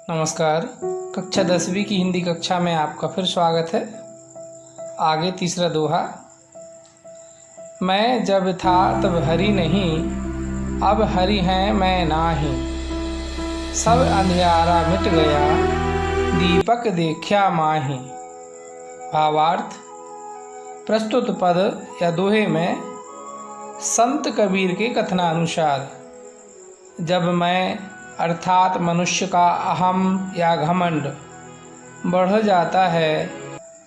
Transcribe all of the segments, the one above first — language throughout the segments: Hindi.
नमस्कार। कक्षा 10वीं की हिंदी कक्षा में आपका फिर स्वागत है। आगे तीसरा दोहा। मैं जब था तब हरि नहीं, अब हरि हैं मैं नाही। सब अंधियारा मिट गया, दीपक देखा माही। भावार्थ। प्रस्तुत पद या दोहे में संत कबीर के कथनानुसार जब मैं अर्थात मनुष्य का अहम या घमंड बढ़ जाता है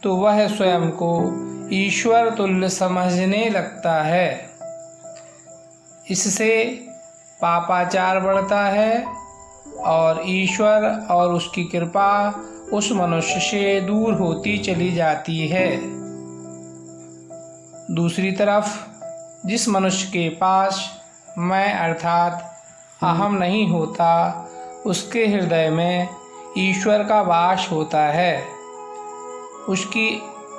तो वह स्वयं को ईश्वर तुल्य समझने लगता है। इससे पापाचार बढ़ता है और ईश्वर और उसकी कृपा उस मनुष्य से दूर होती चली जाती है। दूसरी तरफ जिस मनुष्य के पास मैं अर्थात अहम नहीं होता, उसके हृदय में ईश्वर का वास होता है। उसकी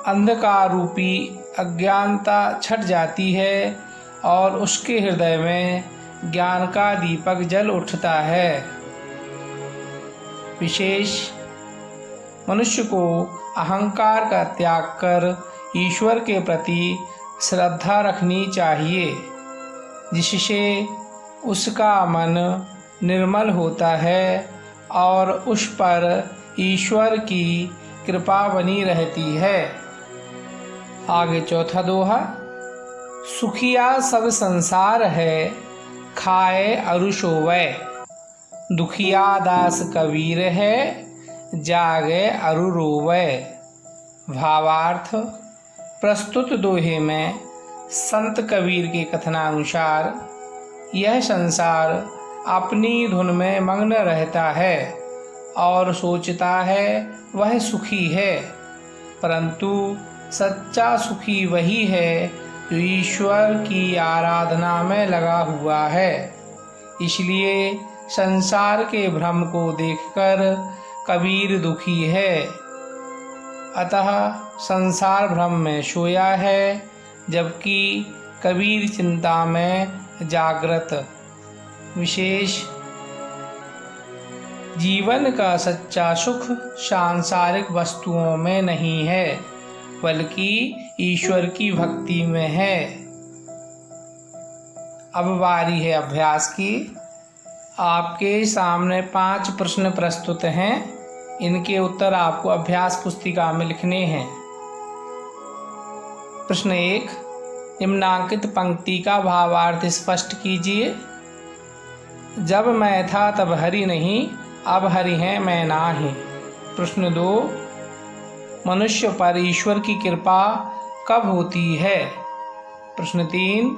अंधकार रूपी अज्ञानता छट जाती है और उसके हृदय में ज्ञान का दीपक जल उठता है। विशेष मनुष्य को अहंकार का त्याग कर ईश्वर के प्रति श्रद्धा रखनी चाहिए, जिससे उसका मन निर्मल होता है और उस पर ईश्वर की कृपा बनी रहती है। आगे चौथा दोहा। सुखिया सब संसार है, खाए अरु सोवै। दुखिया दास कबीर है, जागे अरु रोवै। भावार्थ। प्रस्तुत दोहे में संत कबीर के कथनानुसार यह संसार अपनी धुन में मग्न रहता है और सोचता है वह सुखी है, परंतु सच्चा सुखी वही है जो ईश्वर की आराधना में लगा हुआ है। इसलिए संसार के भ्रम को देखकर कबीर दुखी है, अतः संसार भ्रम में सोया है, जबकि कबीर चिंता में जागृत। विशेष जीवन का सच्चा सुख सांसारिक वस्तुओं में नहीं है, बल्कि ईश्वर की भक्ति में है। अब बारी है अभ्यास की। आपके सामने 5 प्रश्न प्रस्तुत हैं। इनके उत्तर आपको अभ्यास पुस्तिका में लिखने हैं। प्रश्न 1। निम्नांकित पंक्ति का भावार्थ स्पष्ट कीजिए। जब मैं था तब हरि नहीं, अब हरि हैं मैं नाही। प्रश्न 2। मनुष्य पर ईश्वर की कृपा कब होती है? प्रश्न 3।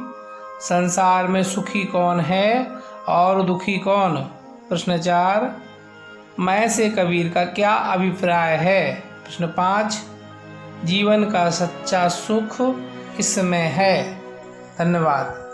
संसार में सुखी कौन है और दुखी कौन? प्रश्न 4। मैं से कबीर का क्या अभिप्राय है? प्रश्न 5। जीवन का सच्चा सुख किसमें है? धन्यवाद।